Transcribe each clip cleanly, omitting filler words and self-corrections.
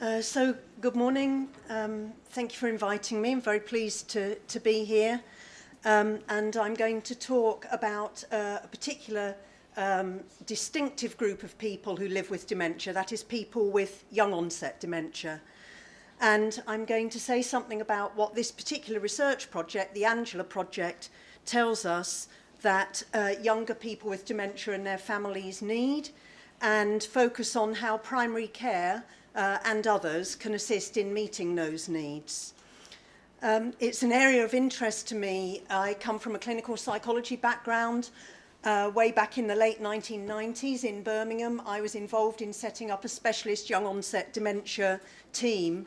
Good morning. Thank you for inviting me. I'm very pleased to be here. And I'm going to talk about a particular distinctive group of people who live with dementia, that is people with young onset dementia. And I'm going to say something about what this particular research project, the Angela Project, tells us that younger people with dementia and their families need, and focus on how primary care and others can assist in meeting those needs. It's an area of interest to me. I come from a clinical psychology background. Way back in the late 1990s in Birmingham, I was involved in setting up a specialist young onset dementia team,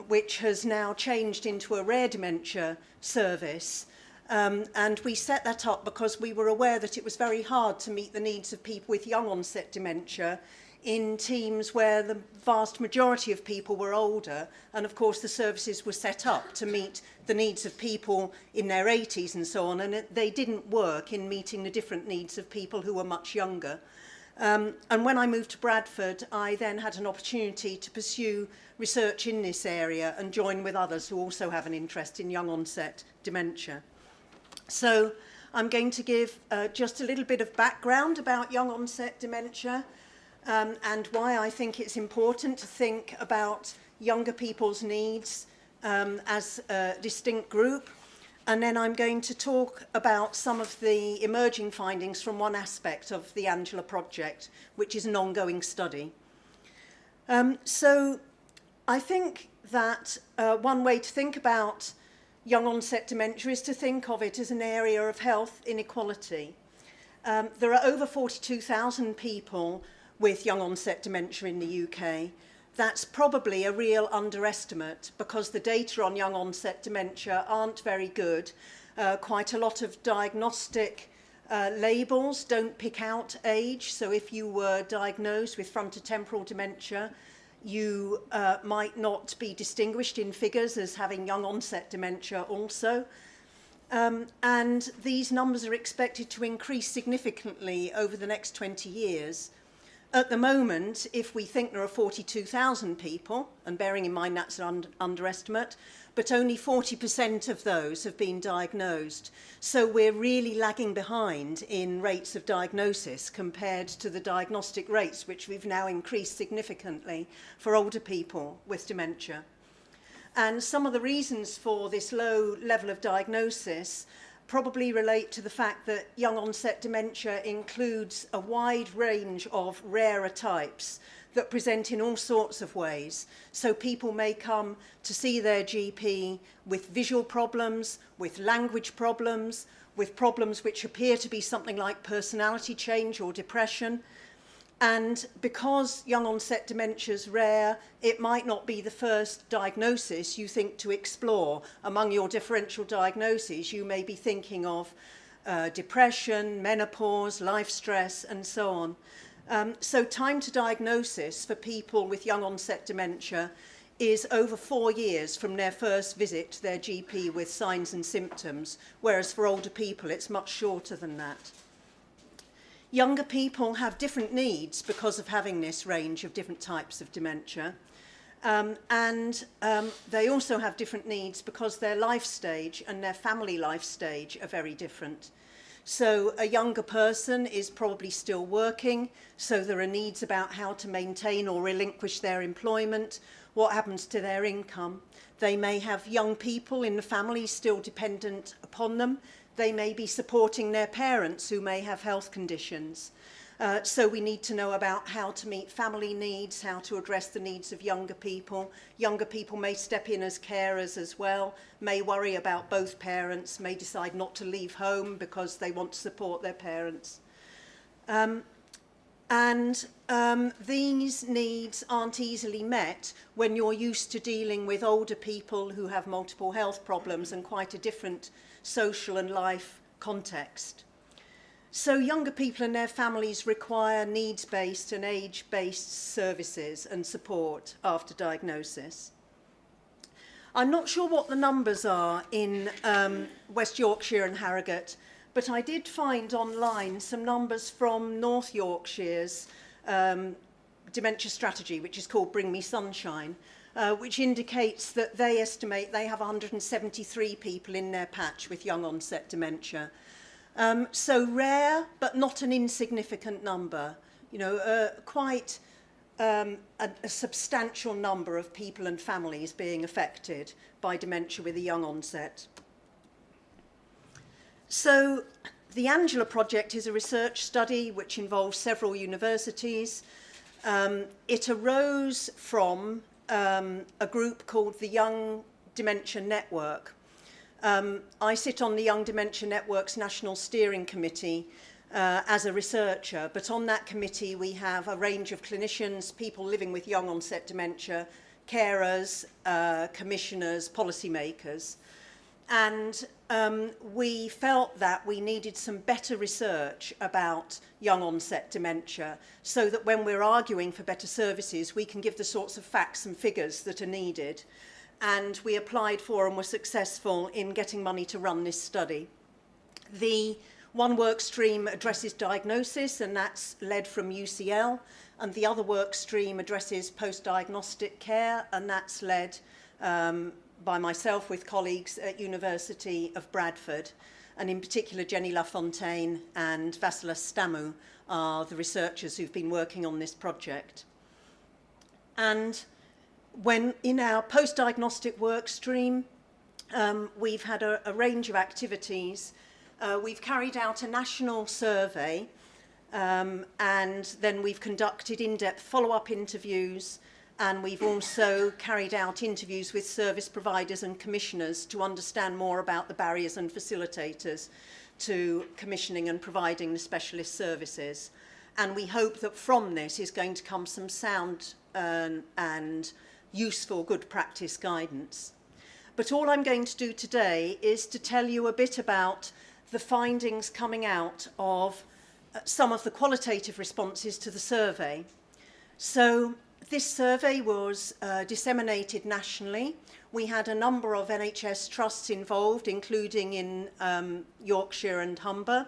which has now changed into a rare dementia service. And we set that up because we were aware that it was very hard to meet the needs of people with young onset dementia in teams where the vast majority of people were older, and of course the services were set up to meet the needs of people in their 80s and so on, and they didn't work in meeting the different needs of people who were much younger. And when I moved to Bradford, I then had an opportunity to pursue research in this area and join with others who also have an interest in young onset dementia. So I'm going to give just a little bit of background about young onset dementia, and why I think it's important to think about younger people's needs as a distinct group. And then I'm going to talk about some of the emerging findings from one aspect of the Angela Project, which is an ongoing study. So I think that one way to think about young onset dementia is to think of it as an area of health inequality. There are over 42,000 people with young onset dementia in the UK. That's probably a real underestimate because the data on young onset dementia aren't very good. Quite a lot of diagnostic labels don't pick out age. So if you were diagnosed with frontotemporal dementia, you might not be distinguished in figures as having young onset dementia also. And these numbers are expected to increase significantly over the next 20 years. At the moment, if we think there are 42,000 people, and bearing in mind that's an underestimate, but only 40% of those have been diagnosed. So we're really lagging behind in rates of diagnosis compared to the diagnostic rates, which we've now increased significantly for older people with dementia. And some of the reasons for this low level of diagnosis probably relate to the fact that young onset dementia includes a wide range of rarer types that present in all sorts of ways. So people may come to see their GP with visual problems, with language problems, with problems which appear to be something like personality change or depression. And because young onset dementia is rare, it might not be the first diagnosis you think to explore. Among your differential diagnoses, you may be thinking of depression, menopause, life stress, and so on. So time to diagnosis for people with young onset dementia is over 4 years from their first visit to their GP with signs and symptoms, whereas for older people it's much shorter than that. Younger people have different needs because of having this range of different types of dementia. And they also have different needs because their life stage and their family life stage are very different. So a younger person is probably still working, so there are needs about how to maintain or relinquish their employment, what happens to their income. They may have young people in the family still dependent upon them. They may be supporting their parents who may have health conditions. So we need to know about how to meet family needs, how to address the needs of younger people. Younger people may step in as carers as well, may worry about both parents, may decide not to leave home because they want to support their parents. These needs aren't easily met when you're used to dealing with older people who have multiple health problems and quite a different social and life context. So younger people and their families require needs-based and age-based services and support after diagnosis. I'm not sure what the numbers are in West Yorkshire and Harrogate, but I did find online some numbers from North Yorkshire's dementia strategy, which is called Bring Me Sunshine, which indicates that they estimate they have 173 people in their patch with young onset dementia. So rare, but not an insignificant number. You know, quite a substantial number of people and families being affected by dementia with a young onset. So the Angela Project is a research study which involves several universities. It arose from a group called the Young Dementia Network. I sit on the Young Dementia Network's National Steering Committee as a researcher, but on that committee we have a range of clinicians, people living with young onset dementia, carers, commissioners, policymakers. And we felt that we needed some better research about young onset dementia so that when we're arguing for better services, we can give the sorts of facts and figures that are needed. And we applied for and were successful in getting money to run this study. The one work stream addresses diagnosis, and that's led from UCL, and the other work stream addresses post-diagnostic care, and that's led by myself with colleagues at University of Bradford, and in particular Jenny Lafontaine and Vasilis Stamu are the researchers who've been working on this project. And when in our post-diagnostic work stream, we've had a range of activities. We've carried out a national survey, and then we've conducted in-depth follow-up interviews, and we've also carried out interviews with service providers and commissioners to understand more about the barriers and facilitators to commissioning and providing the specialist services. And we hope that from this is going to come some sound and useful good practice guidance. But all I'm going to do today is to tell you a bit about the findings coming out of some of the qualitative responses to the survey. So this survey was disseminated nationally. We had a number of NHS trusts involved, including in Yorkshire and Humber.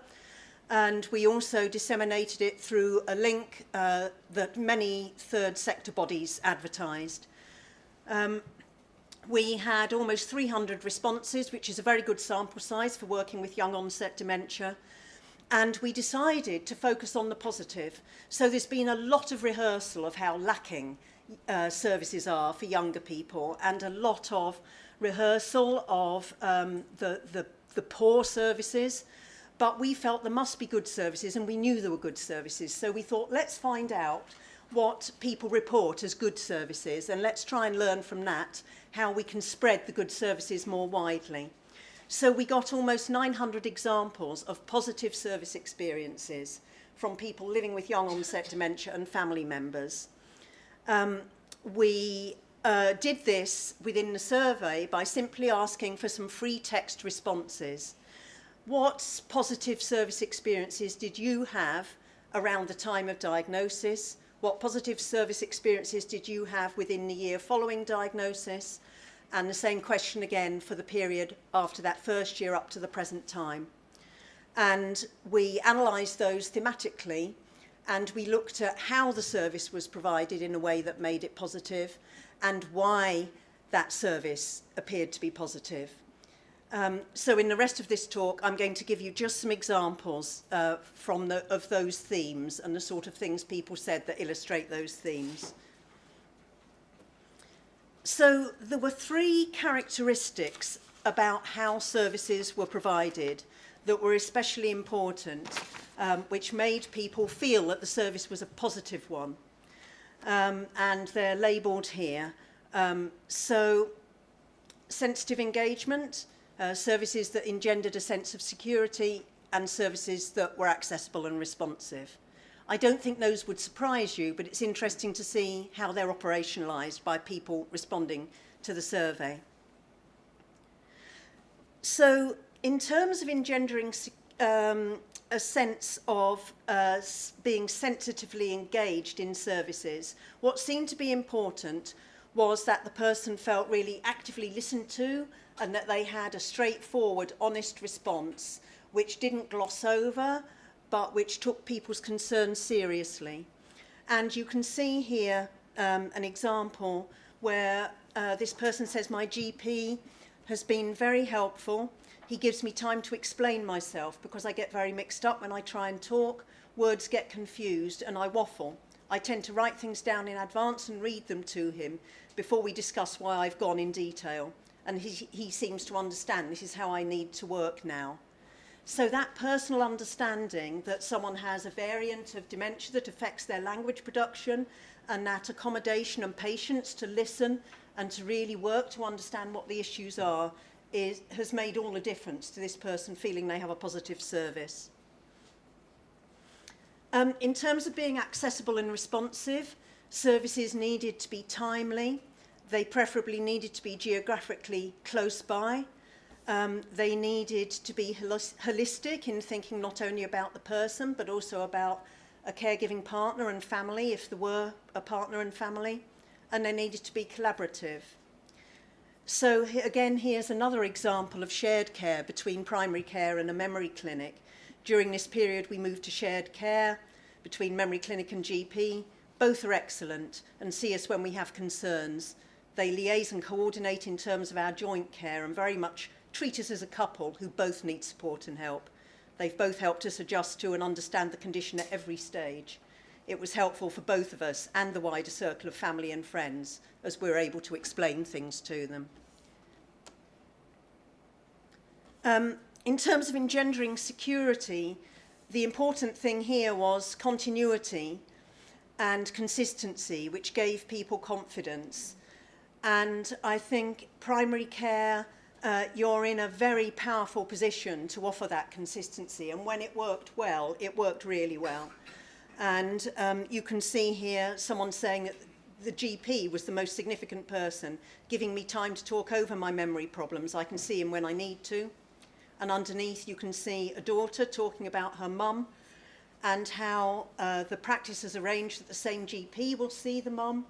And we also disseminated it through a link that many third sector bodies advertised. We had almost 300 responses, which is a very good sample size for working with young onset dementia. And we decided to focus on the positive. So there's been a lot of rehearsal of how lacking services are for younger people, and a lot of rehearsal of the poor services. But we felt there must be good services, and we knew there were good services. So we thought, let's find out what people report as good services, and let's try and learn from that how we can spread the good services more widely. So we got almost 900 examples of positive service experiences from people living with young onset dementia and family members. We did this within the survey by simply asking for some free text responses. What positive service experiences did you have around the time of diagnosis? What positive service experiences did you have within the year following diagnosis? And the same question again for the period after that first year up to the present time. And we analysed those thematically, and we looked at how the service was provided in a way that made it positive and why that service appeared to be positive. So in the rest of this talk, I'm going to give you just some examples of those themes and the sort of things people said that illustrate those themes. So there were three characteristics about how services were provided that were especially important, which made people feel that the service was a positive one. And they're labelled here. So sensitive engagement, services that engendered a sense of security, and services that were accessible and responsive. I don't think those would surprise you, but it's interesting to see how they're operationalised by people responding to the survey. So in terms of engendering a sense of being sensitively engaged in services, what seemed to be important was that the person felt really actively listened to, and that they had a straightforward, honest response, which didn't gloss over, but which took people's concerns seriously. And you can see here an example where this person says, my GP has been very helpful. He gives me time to explain myself because I get very mixed up when I try and talk. Words get confused and I waffle. I tend to write things down in advance and read them to him before we discuss why I've gone in detail. And he seems to understand this is how I need to work now. So that personal understanding that someone has a variant of dementia that affects their language production, and that accommodation and patience to listen and to really work to understand what the issues are has made all the difference to this person feeling they have a positive service. In terms of being accessible and responsive, services needed to be timely. They preferably needed to be geographically close by. They needed to be holistic in thinking not only about the person, but also about a caregiving partner and family, if there were a partner and family. And they needed to be collaborative. So again, here's another example of shared care between primary care and a memory clinic. During this period, we moved to shared care between memory clinic and GP. Both are excellent and see us when we have concerns. They liaise and coordinate in terms of our joint care and very much treat us as a couple who both need support and help. They've both helped us adjust to and understand the condition at every stage. It was helpful for both of us and the wider circle of family and friends as we're able to explain things to them. In terms of engendering security, the important thing here was continuity and consistency, which gave people confidence. And I think primary care, you're in a very powerful position to offer that consistency. And when it worked well, it worked really well. And you can see here someone saying that the GP was the most significant person, giving me time to talk over my memory problems. I can see him when I need to. And underneath you can see a daughter talking about her mum and how the practice is arranged that the same GP will see the mum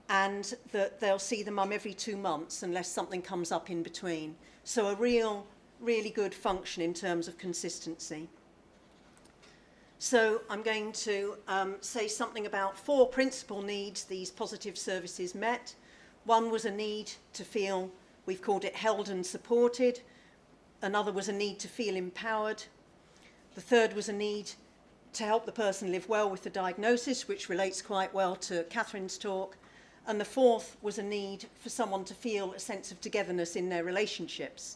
and that they'll see the mum every 2 months unless something comes up in between. So a really good function in terms of consistency. So I'm going to say something about 4 principal needs these positive services met. One was a need to feel, we've called it held and supported. Another was a need to feel empowered. The third was a need to help the person live well with the diagnosis, which relates quite well to Catherine's talk. And the fourth was a need for someone to feel a sense of togetherness in their relationships.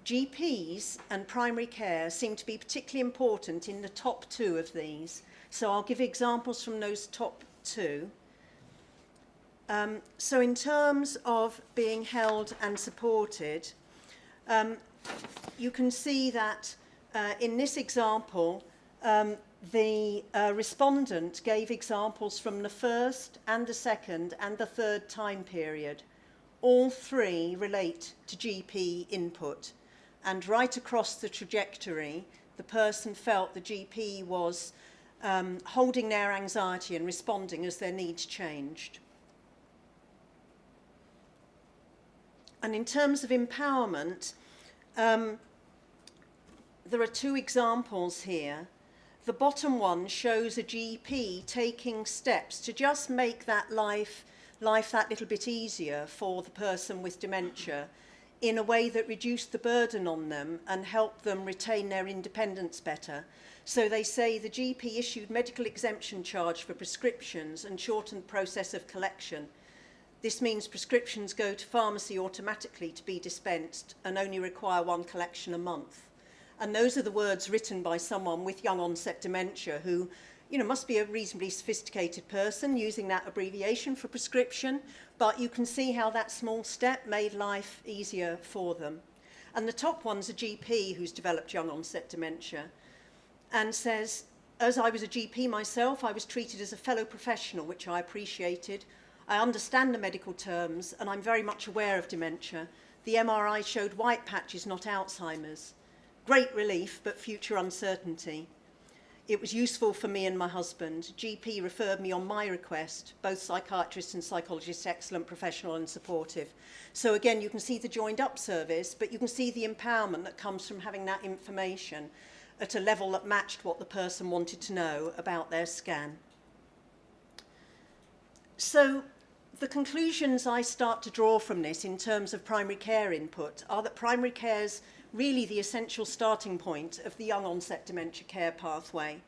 GPs and primary care seem to be particularly important in the top 2 of these. So I'll give examples from those top 2. So in terms of being held and supported, you can see that in this example, the respondent gave examples from the first and the second and the third time period. All 3 relate to GP input. And right across the trajectory, the person felt the GP was holding their anxiety and responding as their needs changed. And in terms of empowerment, there are 2 examples here. The bottom one shows a GP taking steps to just make that life that little bit easier for the person with dementia in a way that reduced the burden on them and helped them retain their independence better. So they say the GP issued medical exemption charge for prescriptions and shortened the process of collection. This means prescriptions go to pharmacy automatically to be dispensed and only require 1 collection a month. And those are the words written by someone with young onset dementia who, must be a reasonably sophisticated person using that abbreviation for prescription, but you can see how that small step made life easier for them. And the top one's a GP who's developed young onset dementia and says, as I was a GP myself, I was treated as a fellow professional, which I appreciated. I understand the medical terms and I'm very much aware of dementia. The MRI showed white patches, not Alzheimer's. Great relief, but future uncertainty. It was useful for me and my husband. GP referred me on my request, both psychiatrists and psychologists, excellent, professional and supportive. So again, you can see the joined up service, but you can see the empowerment that comes from having that information at a level that matched what the person wanted to know about their scan. So the conclusions I start to draw from this in terms of primary care input are that primary care is really the essential starting point of the young onset dementia care pathway.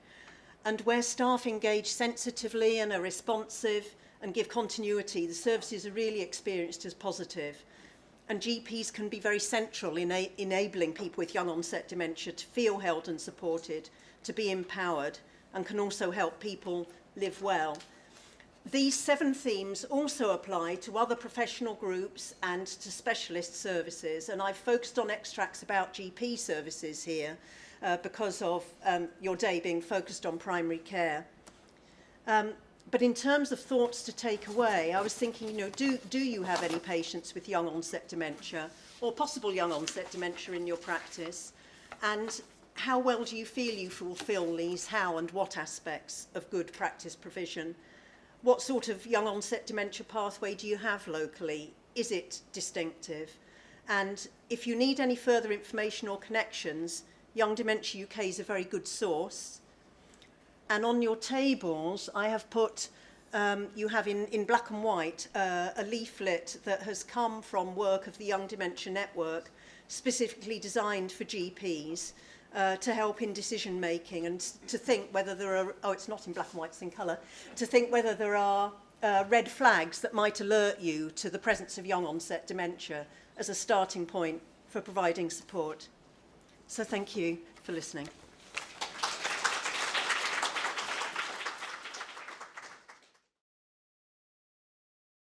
And where staff engage sensitively and are responsive and give continuity, the services are really experienced as positive. And GPs can be very central in enabling people with young onset dementia to feel held and supported, to be empowered, and can also help people live well. These 7 themes also apply to other professional groups and to specialist services, and I've focused on extracts about GP services here because of your day being focused on primary care. But in terms of thoughts to take away, I was thinking, you know, do you have any patients with young onset dementia or possible young onset dementia in your practice? And how well do you feel you fulfil these how and what aspects of good practice provision? What sort of young onset dementia pathway do you have locally? Is it distinctive? And if you need any further information or connections, Young Dementia UK is a very good source. And on your tables, I have put, you have in black and white, a leaflet that has come from work of the Young Dementia Network, specifically designed for GPs to help in decision making and to think whether there are, oh, it's not in black and white, it's in colour, to think whether there are red flags that might alert you to the presence of young onset dementia as a starting point for providing support. So thank you for listening.